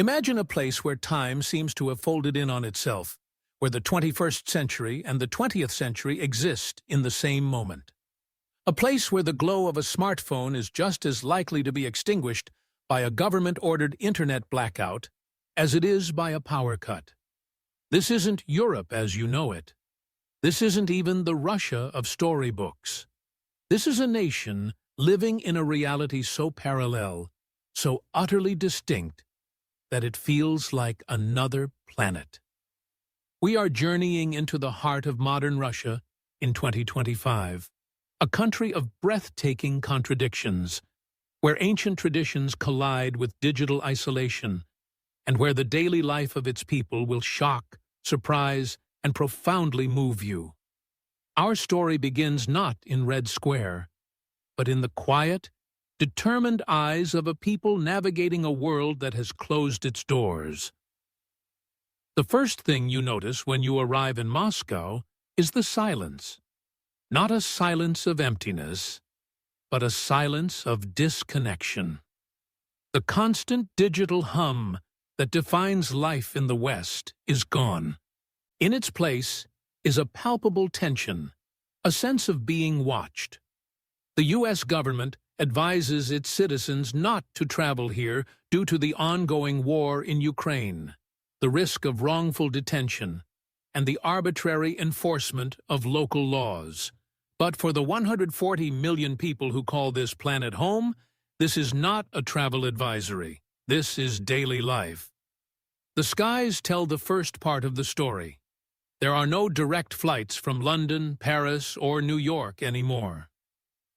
Imagine a place where time seems to have folded in on itself, where the 21st century and the 20th century exist in the same moment. A place where the glow of a smartphone is just as likely to be extinguished by a government-ordered internet blackout as it is by a power cut. This isn't Europe as you know it. This isn't even the Russia of storybooks. This is a nation living in a reality so parallel, so utterly distinct, that it feels like another planet. We are journeying into the heart of modern Russia in 2025, a country of breathtaking contradictions, where ancient traditions collide with digital isolation, and where the daily life of its people will shock, surprise, and profoundly move you. Our story begins not in Red Square, but in the quiet, determined eyes of a people navigating a world that has closed its doors. The first thing you notice when you arrive in Moscow is the silence. Not a silence of emptiness, but a silence of disconnection. The constant digital hum that defines life in the West is gone. In its place is a palpable tension, a sense of being watched. The U.S. government advises its citizens not to travel here due to the ongoing war in Ukraine, the risk of wrongful detention, and the arbitrary enforcement of local laws. But for the 140 million people who call this planet home, this is not a travel advisory. This is daily life. The skies tell the first part of the story. There are no direct flights from London, Paris, or New York anymore.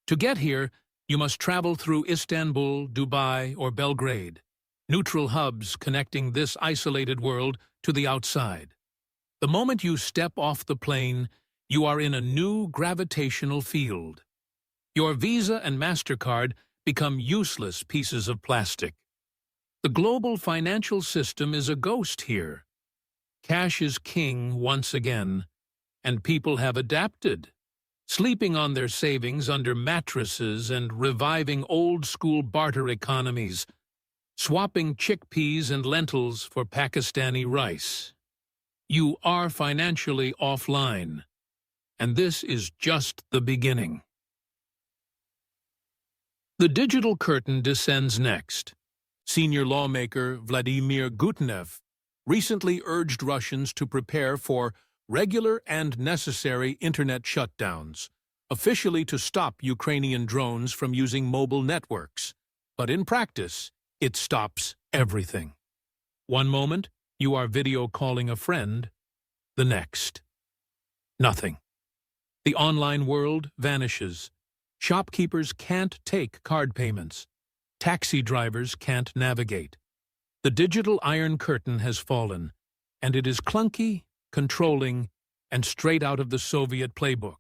To get here, you must travel through Istanbul, Dubai, or Belgrade, neutral hubs connecting this isolated world to the outside. The moment you step off the plane, you are in a new gravitational field. Your Visa and MasterCard become useless pieces of plastic. The global financial system is a ghost here. Cash is king once again, and people have adapted, sleeping on their savings under mattresses and reviving old-school barter economies, swapping chickpeas and lentils for Pakistani rice. You are financially offline, and this is just the beginning. The digital curtain descends next. Senior lawmaker Vladimir Gutenev recently urged Russians to prepare for regular and necessary internet shutdowns, officially to stop Ukrainian drones from using mobile networks. But in practice, it stops everything. One moment, you are video calling a friend. The next, nothing. The online world vanishes. Shopkeepers can't take card payments. Taxi drivers can't navigate. The digital Iron Curtain has fallen, and it is clunky, controlling, and straight out of the Soviet playbook.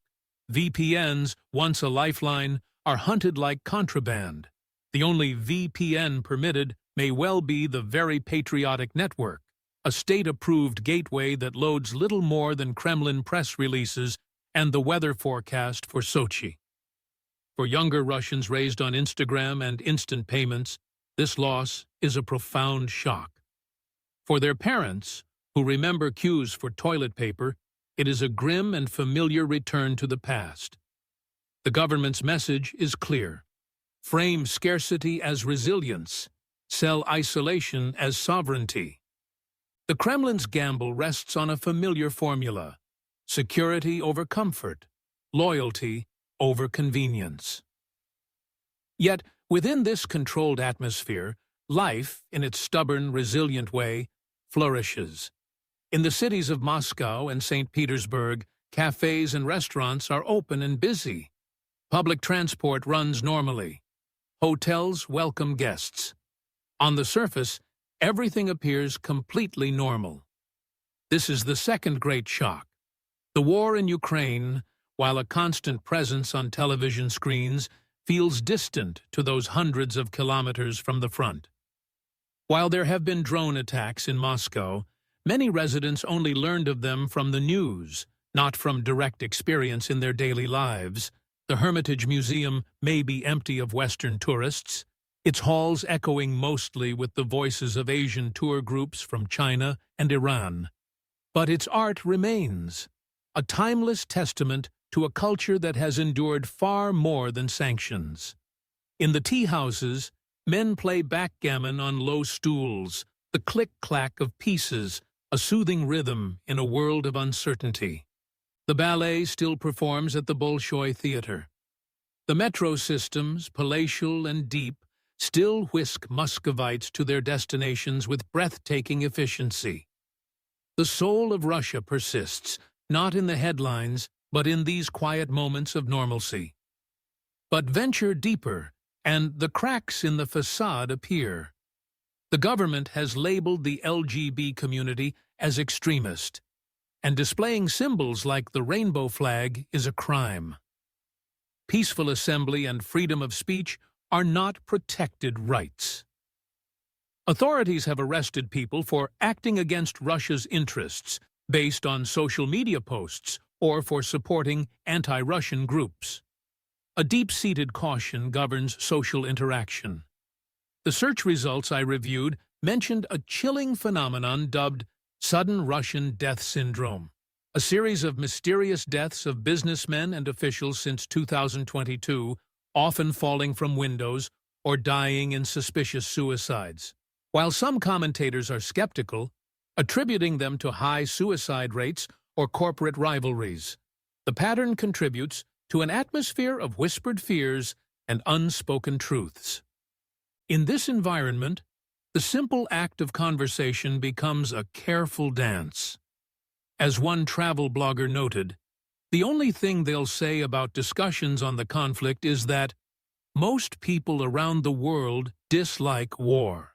VPNs, once a lifeline, are hunted like contraband. The only VPN permitted may well be the very patriotic network, a state-approved gateway that loads little more than Kremlin press releases and the weather forecast for Sochi. For younger Russians raised on Instagram and instant payments, this loss is a profound shock. For their parents, who remember queues for toilet paper, it is a grim and familiar return to the past. The government's message is clear. Frame scarcity as resilience. Sell isolation as sovereignty. The Kremlin's gamble rests on a familiar formula: security over comfort, loyalty over convenience. Yet, within this controlled atmosphere, life, in its stubborn, resilient way, flourishes. In the cities of Moscow and St. Petersburg, cafes and restaurants are open and busy. Public transport runs normally. Hotels welcome guests. On the surface, everything appears completely normal. This is the second great shock. The war in Ukraine, while a constant presence on television screens, feels distant to those hundreds of kilometers from the front. While there have been drone attacks in Moscow, many residents only learned of them from the news, not from direct experience in their daily lives. The Hermitage Museum may be empty of Western tourists, its halls echoing mostly with the voices of Asian tour groups from China and Iran. But its art remains, a timeless testament to a culture that has endured far more than sanctions. In the tea houses, men play backgammon on low stools, the click-clack of pieces, a soothing rhythm in a world of uncertainty. The ballet still performs at the Bolshoi Theater. The metro systems, palatial and deep, still whisk Muscovites to their destinations with breathtaking efficiency. The soul of Russia persists, not in the headlines, but in these quiet moments of normalcy. But venture deeper, and the cracks in the facade appear. The government has labeled the LGBT community as extremist, and displaying symbols like the rainbow flag is a crime. Peaceful assembly and freedom of speech are not protected rights. Authorities have arrested people for acting against Russia's interests based on social media posts or for supporting anti-Russian groups. A deep-seated caution governs social interaction. The search results I reviewed mentioned a chilling phenomenon dubbed sudden Russian death syndrome, a series of mysterious deaths of businessmen and officials since 2022, often falling from windows or dying in suspicious suicides. While some commentators are skeptical, attributing them to high suicide rates or corporate rivalries, the pattern contributes to an atmosphere of whispered fears and unspoken truths. In this environment, the simple act of conversation becomes a careful dance. As one travel blogger noted, the only thing they'll say about discussions on the conflict is that most people around the world dislike war.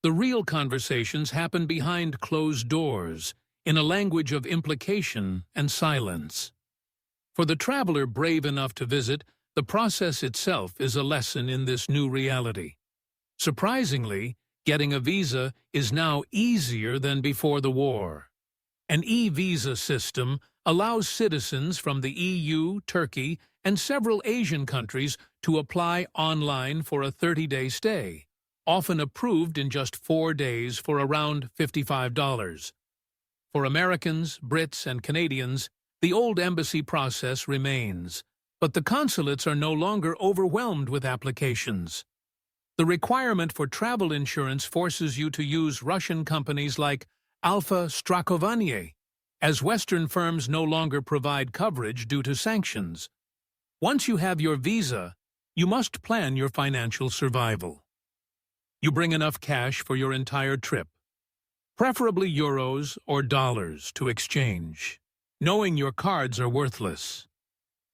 The real conversations happen behind closed doors, in a language of implication and silence. For the traveler brave enough to visit, the process itself is a lesson in this new reality. Surprisingly, getting a visa is now easier than before the war. An e-visa system allows citizens from the EU, Turkey, and several Asian countries to apply online for a 30-day stay, often approved in just 4 days for around $55. For Americans, Brits, and Canadians, the old embassy process remains, but the consulates are no longer overwhelmed with applications. The requirement for travel insurance forces you to use Russian companies like Alpha Strakovanie, as Western firms no longer provide coverage due to sanctions. Once you have your visa, you must plan your financial survival. You bring enough cash for your entire trip, preferably euros or dollars to exchange, knowing your cards are worthless.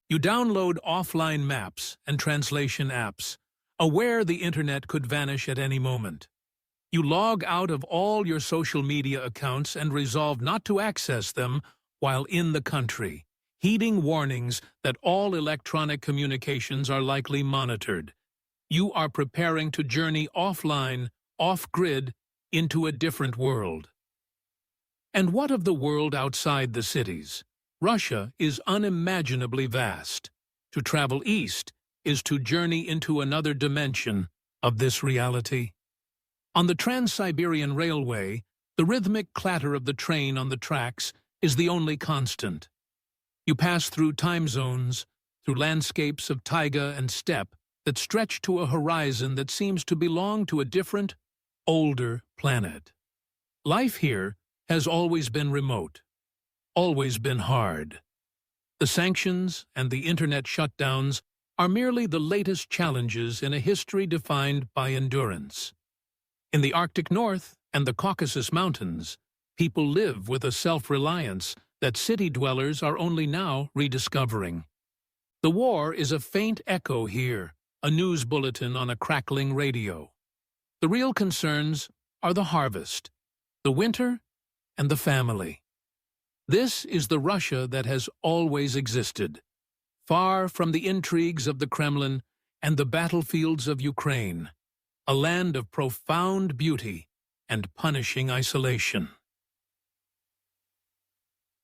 You download offline maps and translation apps, aware the internet could vanish at any moment. You log out of all your social media accounts and resolve not to access them while in the country, heeding warnings that all electronic communications are likely monitored. You are preparing to journey offline, off-grid, into a different world. And what of the world outside the cities? Russia is unimaginably vast. To travel east is to journey into another dimension of this reality. On the Trans-Siberian Railway, the rhythmic clatter of the train on the tracks is the only constant. You pass through time zones, through landscapes of taiga and steppe that stretch to a horizon that seems to belong to a different, older planet. Life here has always been remote, always been hard. The sanctions and the internet shutdowns are merely the latest challenges in a history defined by endurance. In the Arctic North and the Caucasus Mountains, people live with a self-reliance that city dwellers are only now rediscovering. The war is a faint echo here, a news bulletin on a crackling radio. The real concerns are the harvest, the winter, and the family. This is the Russia that has always existed, far from the intrigues of the Kremlin and the battlefields of Ukraine, a land of profound beauty and punishing isolation.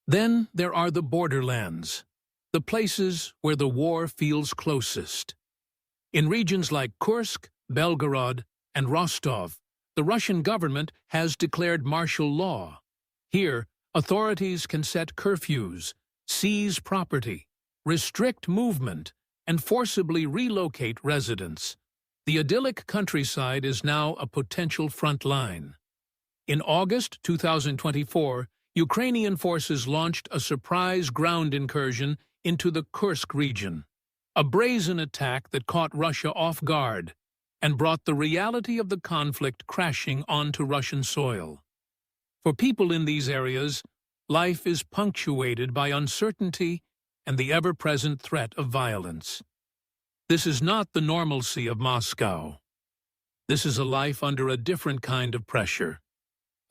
Then there are the borderlands, the places where the war feels closest. In regions like Kursk, Belgorod, and Rostov, the Russian government has declared martial law. Here, authorities can set curfews, seize property, restrict movement, and forcibly relocate residents. The idyllic countryside is now a potential front line. In August 2024, Ukrainian forces launched a surprise ground incursion into the Kursk region, a brazen attack that caught Russia off guard and brought the reality of the conflict crashing onto Russian soil. For people in these areas, life is punctuated by uncertainty and the ever-present threat of violence. This is not the normalcy of Moscow. This is a life under a different kind of pressure,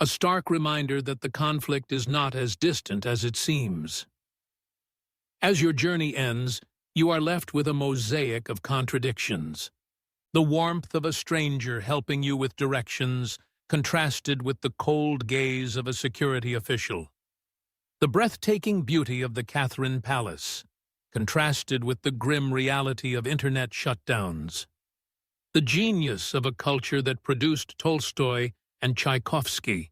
a stark reminder that the conflict is not as distant as it seems. As your journey ends, you are left with a mosaic of contradictions. The warmth of a stranger helping you with directions, contrasted with the cold gaze of a security official. The breathtaking beauty of the Catherine Palace, contrasted with the grim reality of internet shutdowns. The genius of a culture that produced Tolstoy and Tchaikovsky,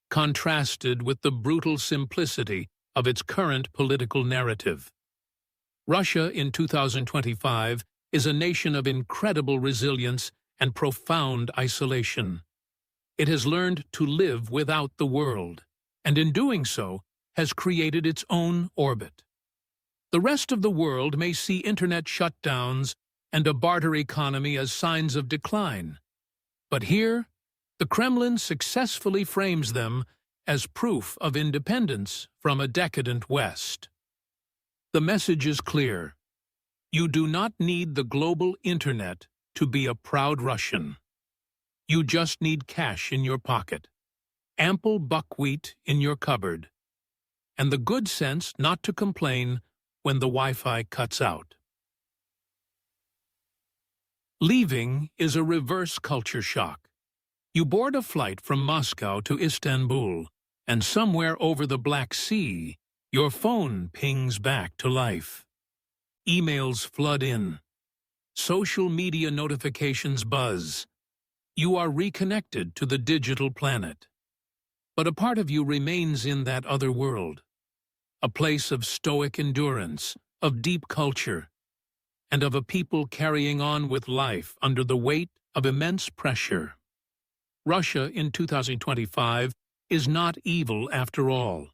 contrasted with the brutal simplicity of its current political narrative. Russia in 2025 is a nation of incredible resilience and profound isolation. It has learned to live without the world, and in doing so, has created its own orbit. The rest of the world may see internet shutdowns and a barter economy as signs of decline. But here, the Kremlin successfully frames them as proof of independence from a decadent West. The message is clear. You do not need the global internet to be a proud Russian. You just need cash in your pocket, ample buckwheat in your cupboard, and the good sense not to complain when the Wi-Fi cuts out. Leaving is a reverse culture shock. You board a flight from Moscow to Istanbul, and somewhere over the Black Sea, your phone pings back to life. Emails flood in. Social media notifications buzz. You are reconnected to the digital planet. But a part of you remains in that other world, a place of stoic endurance, of deep culture, and of a people carrying on with life under the weight of immense pressure. Russia in 2025 is not evil after all.